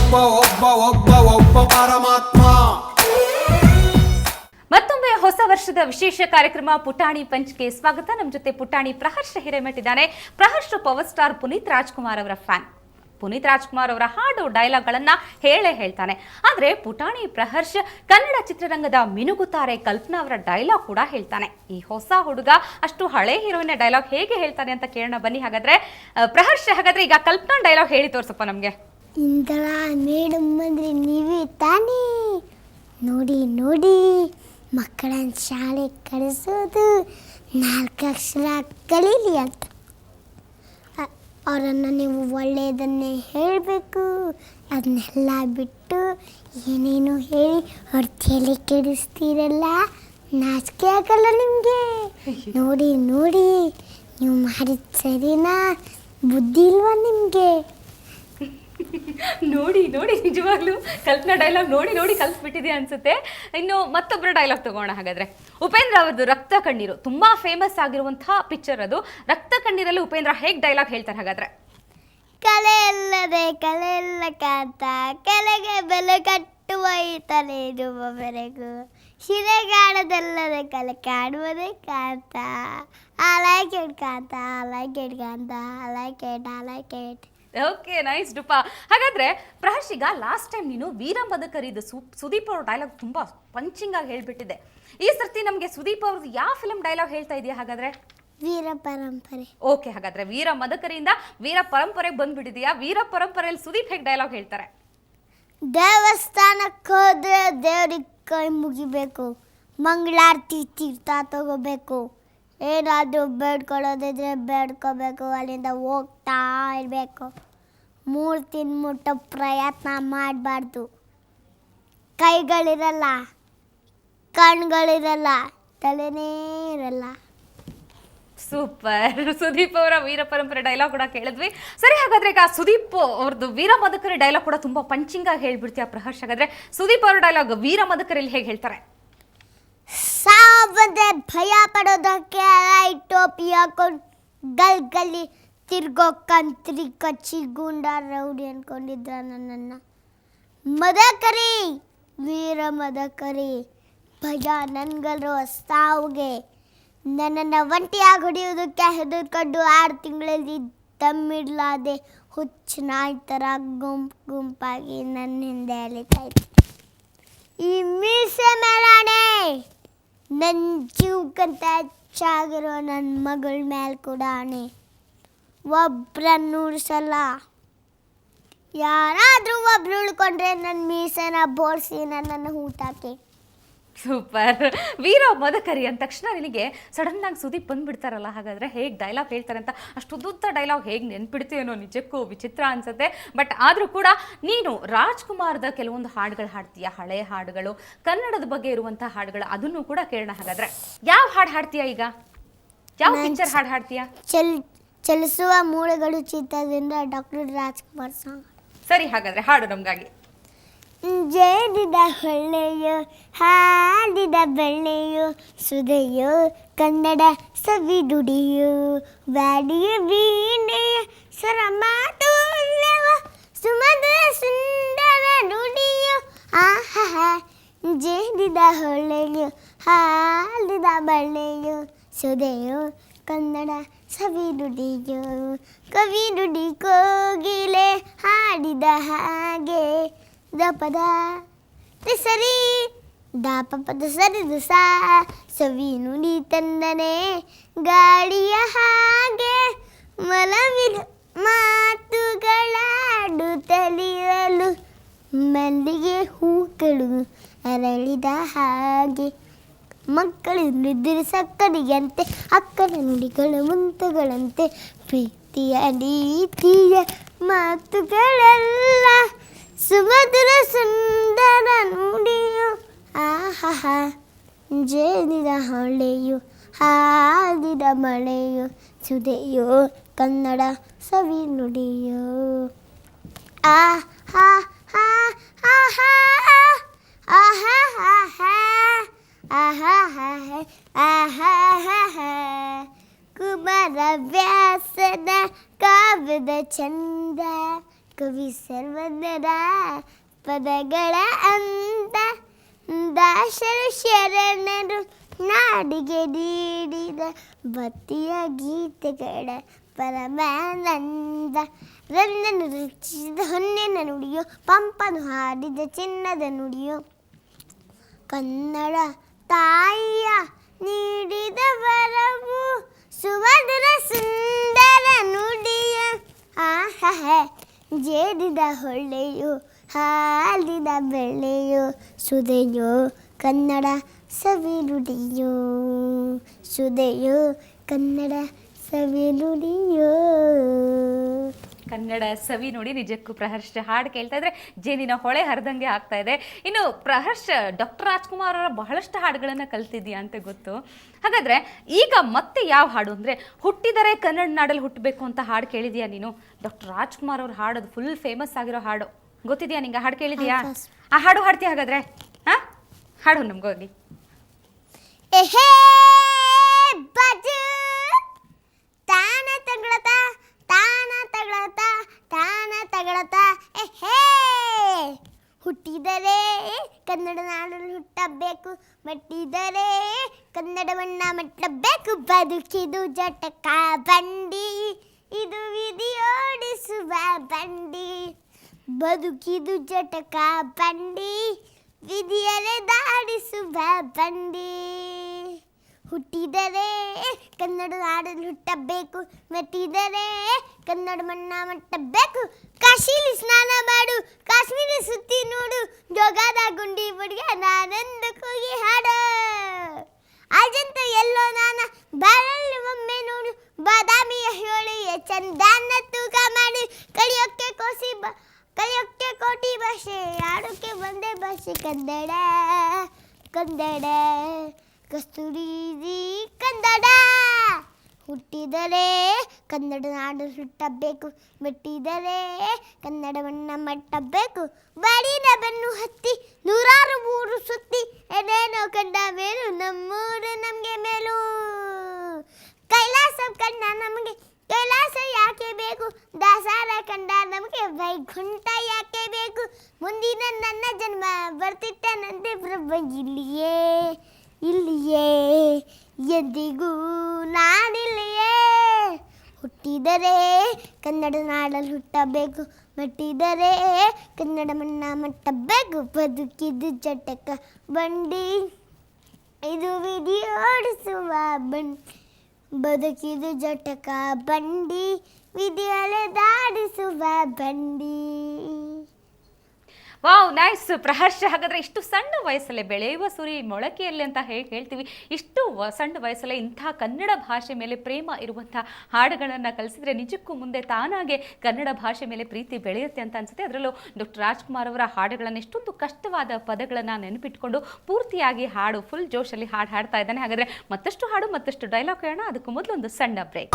ಒಬ್ಬ ಒಬ್ಬ ಒಬ್ಬ ಒಬ್ಬ ಪರಮಾತ್ಮ. ಮತ್ತೊಮ್ಮೆ ಹೊಸ ವರ್ಷದ ವಿಶೇಷ ಕಾರ್ಯಕ್ರಮ ಪುಟಾಣಿ ಪಂಚ್ಗೆ ಸ್ವಾಗತ. ನಮ್ಮ ಜೊತೆ ಪುಟಾಣಿ ಪ್ರಹರ್ಷ ಹಿರೇಮಠ ಇದ್ದಾನೆ. ಪ್ರಹರ್ಷ ಪವರ್ ಸ್ಟಾರ್ ಪುನೀತ್ ರಾಜ್ಕುಮಾರ್ ಅವರ ಫ್ಯಾನ್. ಪುನೀತ್ ರಾಜ್ಕುಮಾರ್ ಅವರ ಹಾಡು ಡೈಲಾಗ್ಗಳನ್ನ ಹೇಳ್ತಾನೆ. ಆದ್ರೆ ಪುಟಾಣಿ ಪ್ರಹರ್ಷ ಕನ್ನಡ ಚಿತ್ರರಂಗದ ಮಿನುಗುತ್ತಾರೆ ಕಲ್ಪನಾ ಅವರ ಡೈಲಾಗ್ ಕೂಡ ಹೇಳ್ತಾನೆ. ಈ ಹೊಸ ಹುಡುಗ ಅಷ್ಟು ಹಳೆ ಹೀರೋಯಿನ್ ಡೈಲಾಗ್ ಹೇಗೆ ಹೇಳ್ತಾನೆ ಅಂತ ಕೇಳೋಣ ಬನ್ನಿ. ಹಾಗಾದ್ರೆ ಪ್ರಹರ್ಷ, ಹಾಗಾದ್ರೆ ಈಗ ಕಲ್ಪನಾ ಡೈಲಾಗ್ ಹೇಳಿ ತೋರ್ಸಪ್ಪ ನಮ್ಗೆ. ಇಂದ್ರ ಮೇಡಮ್ ಅಂದ್ರೆ ನೀವೇ ತಾನೇ, ನೋಡಿ ನೋಡಿ ಮಕ್ಕಳನ್ನ ಶಾಲೆ ಕಳಿಸೋದು 4 ಅಕ್ಷರ ಕಲೀಲಿ ಅಂತ. ಅವರನ್ನು ನೀವು ಒಳ್ಳೆಯದನ್ನೇ ಹೇಳಬೇಕು, ಅದನ್ನೆಲ್ಲ ಬಿಟ್ಟು ಏನೇನು ಹೇಳಿ ಅವ್ರ ತಲೆ ಕೆಡಿಸ್ತೀರಲ್ಲ, ನಾಚಿಕೆ ಆಗಲ್ಲ ನಿಮಗೆ? ನೋಡಿ ನೋಡಿ ನೀವು ಮಾಡಿದ ಸರಿನಾ? ಬುದ್ಧಿ ಇಲ್ವಾ ನಿಮಗೆ? ನೋಡಿ ನೋಡಿ ನಿಜವಾಗ್ಲೂ ಕಲ್ಪನಾ ಡೈಲಾಗ್ ನೋಡಿ ನೋಡಿ ಕಲ್ತ್ಬಿಟ್ಟಿದೆ ಅನ್ಸುತ್ತೆ. ಇನ್ನು ಮತ್ತೊಬ್ಬರ ಡೈಲಾಗ್ ತಗೋಣ. ಹಾಗಾದ್ರೆ ಉಪೇಂದ್ರ ಅವರದ್ದು ರಕ್ತ ಕಣ್ಣೀರು ತುಂಬಾ ಫೇಮಸ್ ಆಗಿರುವಂತಹ ಪಿಕ್ಚರ್ ಅದು. ರಕ್ತ ಕಣ್ಣೀರಲ್ಲಿ ಉಪೇಂದ್ರ ಹೇಗೆ ಡೈಲಾಗ್ ಹೇಳ್ತಾರೆ ಹಾಗಾದ್ರೆ? ಕಲೆ ಇಲ್ಲದೆ ಕಲೆ ಇಲ್ಲ ಕಾಂತ, ಕಲೆಗೆ ಬೆಲೆ ಕಟ್ಟುವ ಈ ತಲೆ ಇರುವವರೆಗೂ ಶಿರೆಗಾಡದಲ್ಲದೆ ಕಲೆ ಕಾಡುವುದೇ ಕಾಂತ. I like it ಕಾಂತ, I like it ಕಾಂತ, I like it, I like it. Okay, nice ಡುಪಾ. ಹಾಗಾದ್ರೆ ಪ್ರಹರ್ಷ್, ಈಗ ಲಾಸ್ಟ್ ಟೈಮ್ ನೀನು ವೀರ ಮದಕರಿದು ಸುದೀಪ್ ಅವ್ರ ಡೈಲಾಗ್ ತುಂಬಾ ಪಂಚಿಂಗ್ ಆಗಿ ಹೇಳ್ಬಿಟ್ಟಿದೆ. ಈ ಸರ್ತಿ ನಮಗೆ ಸುದೀಪ್ ಅವ್ರದ್ದು ಯಾವ ಫಿಲ್ಮ್ ಡೈಲಾಗ್ ಹೇಳ್ತಾ ಇದೆಯಾ ಹಾಗಾದ್ರೆ? ವೀರ ಪರಂಪರೆ. ಓಕೆ, ಹಾಗಾದ್ರೆ ವೀರ ಮದಕರಿಯಿಂದ ವೀರ ಪರಂಪರೆಗೆ ಬಂದ್ಬಿಟ್ಟಿದೆಯಾ? ವೀರ ಪರಂಪರೆಯಲ್ಲಿ ಸುದೀಪ್ ಹೇಗೆ ಡೈಲಾಗ್ ಹೇಳ್ತಾರೆ? ದೇವಸ್ಥಾನಕ್ಕೆ ಹೋದ್ರೆ ದೇವ್ರಿಗೆ ಕೈ ಮುಗಿಬೇಕು, ಮಂಗಳಾರತಿ ತೀರ್ಥ ತಗೋಬೇಕು, ಏನಾದರೂ ಬೇಡ್ಕೊಳ್ಳೋದಿದ್ರೆ ಬೇಡ್ಕೋಬೇಕು, ಅಲ್ಲಿಂದ ಹೋಗ್ತಾ ಇರಬೇಕು. ಮೂರ್ತಿನ ಮುಟ್ಟೋ ಪ್ರಯತ್ನ ಮಾಡಬಾರ್ದು. ಕೈಗಳಿರಲ್ಲ, ಕಣ್ಗಳಿರಲ್ಲ, ತಲೆನೇ ಇರಲ್ಲ. ಸೂಪರ್. ಸುದೀಪ್ ಅವರ ವೀರ ಪರಂಪರೆ ಡೈಲಾಗ್ ಕೂಡ ಕೇಳಿದ್ವಿ. ಸರಿ, ಹಾಗಾದ್ರೆ ಈಗ ಸುದೀಪ್ ಅವ್ರದ್ದು ವೀರ ಮದಕರಿ ಡೈಲಾಗ್ ಕೂಡ ತುಂಬಾ ಪಂಚಿಂಗ್ ಆಗಿ ಹೇಳ್ಬಿಡ್ತೀಯ ಪ್ರಹರ್ಷ್. ಹಾಗಾದ್ರೆ ಸುದೀಪ್ ಅವರ ಡೈಲಾಗ್ ವೀರ ಮದಕರಿಯಲ್ಲಿ ಹೇಗೆ ಹೇಳ್ತಾರೆ? ಸಾವಂದ್ರೆ ಭಯ ಪಡೋದಕ್ಕೆ ಟೋಪಿ ಹಾಕೊಂಡು ಗಲ್ಲಿ ತಿರ್ಗೋ ಕಂತ್ರಿ ಕಚ್ಚಿ ಗೂಂಡ ರೌಡಿ ಅನ್ಕೊಂಡಿದ್ರ ನನ್ನನ್ನು. ಮದಕರಿ, ವೀರ ಮದಕರಿ, ಭಯ ನನ್ಗಲ್ರೋ ಸಾವುಗೆ. ನನ್ನನ್ನು ಒಂಟಿಯಾಗಿ ಹೊಡೆಯೋದಕ್ಕೆ ಹೆದರ್ಕೊಂಡು 6 ತಿಂಗಳಲ್ಲಿ ದಮ್ಮಿಡ್ಲಾದೆ ಹುಚ್ಚು ನಾಯಿ ಥರ ಗುಂಪಾಗಿ ನನ್ನ ಹಿಂದೆ ಅಲಿತಾಯಿತ್ತು. ಈ ಮೀಸೆ ಮೇಲಾಣೆ, ನನ್ನ ಜೀವಕ್ಕಂತ ಹೆಚ್ಚಾಗಿರೋ ನನ್ನ ಮಗಳ ಮೇಲೆ ಕೂಡ ಆಣೆ. ಒಬ್ರನ್ನು ಉಳಿಸಲ್ಲ. ಯಾರಾದರೂ ಒಬ್ರು ಉಳ್ಕೊಂಡ್ರೆ ನನ್ನ ಮೀಸೆನ ಬೋಡಿಸಿ ನನ್ನನ್ನು ಊಟಕ್ಕೆ. ಸೂಪರ್. ವೀರ ಮದಕರಿ ಅಂದ ತಕ್ಷಣ ನಿನಗೆ ಸಡನ್ ಆಗಿ ಸುದೀಪ್ ಬಂದ್ಬಿಡ್ತಾರಲ್ಲ, ಹಾಗಾದ್ರೆ ಹೇಗೆ ಡೈಲಾಗ್ ಹೇಳ್ತಾರೆ ಅಂತ ಅಷ್ಟುದ್ದ ಡೈಲಾಗ್ ಹೇಗೆ ನೆನ್ಪಿಡ್ತೀಯನೋ ನಿಜಕ್ಕೂ ವಿಚಿತ್ರ ಅನ್ಸುತ್ತೆ. ಬಟ್ ಆದರೂ ಕೂಡ ನೀನು ರಾಜ್ಕುಮಾರ್ದ ಕೆಲವೊಂದು ಹಾಡುಗಳು ಹಾಡ್ತೀಯ, ಹಳೆ ಹಾಡುಗಳು, ಕನ್ನಡದ ಬಗ್ಗೆ ಇರುವಂಥ ಹಾಡುಗಳು, ಅದನ್ನು ಕೂಡ ಕೇಳೋಣ. ಹಾಗಾದ್ರೆ ಯಾವ ಹಾಡು ಹಾಡ್ತೀಯ ಈಗ? ಯಾವ ಪಿಕ್ಚರ್ ಹಾಡು ಹಾಡ್ತೀಯ? ಚಲಿಸುವ ಮೂಳೆಗಳು ಚಿತ್ರದಿಂದ ಡಾಕ್ಟರ್ ರಾಜ್ಕುಮಾರ್ ಸಾಂಗ್. ಸರಿ, ಹಾಗಾದ್ರೆ ಹಾಡು ನಮಗಾಗಿ. ಜೇಡಿದ ಹೊಳ್ಳೆಯೋ ಹಾಡಿದ ಬೆಳ್ಳೆಯೋ ಸುದೆಯೋ ಕನ್ನಡ ಸವಿ ದುಡಿಯೋ ವ್ಯಾಡಿಯ ವೀಣೆಯ ಸ್ವರ ಮಾತು ಸುಮಧುರ ಸುಂದರ ನುಡಿಯೋ. ಆಹಾ, ಜೇಡಿದ ಹೊಳ್ಳೆಯೋ ಹಾಡಿದ ಬೆಳ್ಳೆಯೋ ಸುದೆಯೋ ಕನ್ನಡ ಸವಿ ನುಡಿಯೋ. ಕವಿ ನುಡಿ ಕೋಗಿಲೆ ಹಾಡಿದ ಹಾಗೆ ದಪದ ಸರಿ ದಾಪದ ಸರಿದು ಸವಿ ನುಡಿ ತಂದನೆ ಗಾಳಿಯ ಹಾಗೆ ಮಲವಿದ ಮಾತುಗಳಾಡುತ್ತಲಿರಲು ಮಲ್ಲಿಗೆ ಹೂಗಳು ಅರಳಿದ ಹಾಗೆ. ಮಕ್ಕಳು ನಿದ್ರೆ ಸಕ್ಕರೆಯಂತೆ ಅಕ್ಕನ ನುಡಿಗಳು ಮುಂತುಗಳಂತೆ ಪ್ರೀತಿಯ ನೀತಿಯ ಮಾತುಗಳೆಲ್ಲ ಸುಮಧುರ ಸುಂದರ ನುಡಿಯು. ಆಹಾ, ಜೇನಿದ ಹೊಳೆಯು ಹಾದಿದ ಮಳೆಯು ಸುದೆಯೋ ಕನ್ನಡ ಸವಿ ನುಡಿಯೋ. ಆಹಾ ಆಹಾ ಆಹಾ ಆಹಾ ಆಹಾ ಆಹಾ ಕುಮಾರ ವ್ಯಾಸನ ಕಾವ್ಯದ ಚಂದ ಕವಿ ಸರ್ವಜ್ಞರ ಪದಗಳ ಅಂತ ದಾಸರು ಶರಣರು ನಾಡಿಗೆ ನೀಡಿದ ಭಕ್ತಿಯ ಗೀತೆಗಳ ಪರಮಾನಂದ ರಂಜನ ರಚಿಸಿದ ಹೊನ್ನಿನ ನುಡಿಯೋ ಪಂಪನು ಹಾಡಿದ ಚಿನ್ನದ ನುಡಿಯೋ ಕನ್ನಡ ತಾಯಿಯ ನೀಡಿದ ವರವು ಸುಮಧುರ ಸುಂದರ ನುಡಿಯ ಆಹ ಜೇಡಿದ ಹೊಳೆಯು ಹಾಲಿನ ಬೆಳೆಯು ಸುದೆಯೋ ಕನ್ನಡ ಸವಿನುಡಿಯೋ ಸುದೆಯೋ ಕನ್ನಡ ಸವಿನುಡಿಯೋ. ಕನ್ನಡ ಸವಿ ನೋಡಿ ನಿಜಕ್ಕೂ ಪ್ರಹರ್ಷ ಹಾಡು ಕೇಳ್ತಾ ಇದ್ರೆ ಜೇನಿನ ಹೊಳೆ ಹರಿದಂಗೆ ಆಗ್ತಾ ಇದೆ. ಇನ್ನು ಪ್ರಹರ್ಷ ಡಾಕ್ಟರ್ ರಾಜ್ಕುಮಾರ್ ಅವರ ಬಹಳಷ್ಟು ಹಾಡುಗಳನ್ನು ಕಲ್ತಿದ್ಯಾ ಅಂತ ಗೊತ್ತು. ಹಾಗಾದ್ರೆ ಈಗ ಮತ್ತೆ ಯಾವ ಹಾಡು ಅಂದ್ರೆ ಹುಟ್ಟಿದರೆ ಕನ್ನಡ ನಾಡಲ್ಲಿ ಹುಟ್ಟಬೇಕು ಅಂತ ಹಾಡು ಕೇಳಿದ್ಯಾ ನೀನು? ಡಾಕ್ಟರ್ ರಾಜ್ಕುಮಾರ್ ಅವ್ರ ಹಾಡೋದು ಫುಲ್ ಫೇಮಸ್ ಆಗಿರೋ ಹಾಡು ಗೊತ್ತಿದ್ಯಾ ನಿಂಗೆ? ಹಾಡು ಕೇಳಿದ್ಯಾ? ಆ ಹಾಡು ಹಾಡ್ತೀಯ ಹಾಗಾದ್ರೆ? ಹಾಡು ನಮ್ಗೋಗಿ. ತಾನ ತಗಳತ ತಾನ ತಗಳತ ತಾನ ತಗಳತ ಹುಟ್ಟಿದರೆ ಕನ್ನಡ ನಾಡಲ್ಲಿ ಹುಟ್ಟಬೇಕು, ಮೆಟ್ಟಿದರೆ ಕನ್ನಡವನ್ನ ಮೆಟ್ಟಬೇಕು. ಬದುಕಿದು ಜಟಕ ಬಂಡಿ, ಇದು ವಿಧಿಯೋಡಿಸುವ ಬಂಡಿ. ಬದುಕಿದು ಜಟಕ ಬಂಡಿ, ವಿಧಿಯಲೆ ದಾಡಿಸುವ ಬಂಡಿ. ಹುಟ್ಟಿದರೆ ಕನ್ನಡ ನಾಡಲ್ಲಿ ಹುಟ್ಟಬೇಕು, ಮೆಟ್ಟಿದರೆ ಕನ್ನಡ ಮಣ್ಣ ಮಟ್ಟಬೇಕು. ಕಾಶಿಲಿ ಸ್ನಾನ ಮಾಡು, ಕಾಶ್ಮೀರ ಸುತ್ತಿ ನೋಡು, ಜೋಗದ ಗುಂಡಿ ಬಡಿಯ ನಾನಂದು ಕೂಗಿ ಹಾಡು. ಅಜಂತ ಎಲ್ಲೋ ನಾನ ಬಾರಲ್ಲಿ ಒಮ್ಮೆ ನೋಡು, ಬಾದಾಮಿಯ ಹೋಳಿಯ ಚಂದನ ತೂಕ ಮಾಡಿ. ಕಳಿಯೋಕ್ಕೆ ಕಳಿಯೋಕ್ಕೆ ಕೋಟಿ ಭಾಷೆ, ಆಡೋಕ್ಕೆ ಒಂದೇ ಭಾಷೆ ಕನ್ನಡ ಕನ್ನಡ ಕಸ್ತೂರಿ ಕನ್ನಡ. ಹುಟ್ಟಿದರೆ ಕನ್ನಡ ನಾಡು ಹುಟ್ಟಬೇಕು, ಮೆಟ್ಟಿದರೆ ಕನ್ನಡವನ್ನ ಮಟ್ಟಬೇಕು. ಬಡಿನ ಬೆನ್ನು ಹತ್ತಿ ನೂರಾರು ಊರು ಸುತ್ತಿ ಏನೇನೋ ಕಂಡ ಮೇಲು ನಮ್ಮೂರು ನಮಗೆ ಮೇಲು. ಕೈಲಾಸ ಕಂಡ ನಮಗೆ ಕೈಲಾಸ ಯಾಕೆ ಬೇಕು, ದಾಸಾರ ಕಂಡ ನಮಗೆ ವೈಕುಂಠ ಯಾಕೆ ಬೇಕು. ಮುಂದಿನ ನನ್ನ ಜನ್ಮ ಬರ್ತಿಟ್ಟನಂತೆ ಪ್ರಭ ಇಲ್ಲಿಯೇ ಇಲ್ಲಿಯೇ ಎಂದಿಗೂ ನಾನಿಲ್ಲಿಯೇ. ಹುಟ್ಟಿದರೆ ಕನ್ನಡ ನಾಡಲ್ಲಿ ಹುಟ್ಟಬೇಕು, ಮೆಟ್ಟಿದರೆ ಕನ್ನಡ ಮಣ್ಣ ಮಟ್ಟಬೇಕು. ಬದುಕಿದು ಜಟಕ ಬಂಡಿ, ಇದು ವಿಧಿ ಓಡಿಸುವ ಬಂಡಿ. ಬದುಕಿದು ಜಟಕ ಬಂಡಿ, ವಿಧಿಯಲೆ ದಾಡಿಸುವ ಬಂಡಿ. Wow, nice Praharsha. ಹಾಗಾದ್ರೆ ಇಷ್ಟು ಸಣ್ಣ ವಯಸ್ಸಲ್ಲೇ ಬೆಳೆಯುವ ಸುರಿ ಮೊಳಕೆಯಲ್ಲಿ ಅಂತ ಹೇಳ್ತೀವಿ, ಇಷ್ಟು ಸಣ್ಣ ವಯಸ್ಸಲ್ಲೇ ಇಂಥ ಕನ್ನಡ ಭಾಷೆ ಮೇಲೆ ಪ್ರೇಮ ಇರುವಂಥ ಹಾಡುಗಳನ್ನು ಕಲಿಸಿದ್ರೆ ನಿಜಕ್ಕೂ ಮುಂದೆ ತಾನಾಗೆ ಕನ್ನಡ ಭಾಷೆ ಮೇಲೆ ಪ್ರೀತಿ ಬೆಳೆಯುತ್ತೆ ಅಂತ ಅನ್ಸುತ್ತೆ. ಅದರಲ್ಲೂ ಡಾಕ್ಟರ್ ರಾಜ್ಕುಮಾರ್ ಅವರ ಹಾಡುಗಳನ್ನು ಎಷ್ಟೊಂದು ಕಷ್ಟವಾದ ಪದಗಳನ್ನು ನೆನಪಿಟ್ಕೊಂಡು ಪೂರ್ತಿಯಾಗಿ ಹಾಡು ಫುಲ್ ಜೋಶಲ್ಲಿ ಹಾಡ್ತಾ ಇದ್ದಾನೆ. ಹಾಗಾದ್ರೆ ಮತ್ತಷ್ಟು ಹಾಡು ಮತ್ತಷ್ಟು ಡೈಲಾಗ್ ಹೇಳೋಣ, ಅದಕ್ಕೂ ಮೊದಲು ಒಂದು ಸಣ್ಣ ಬ್ರೇಕ್.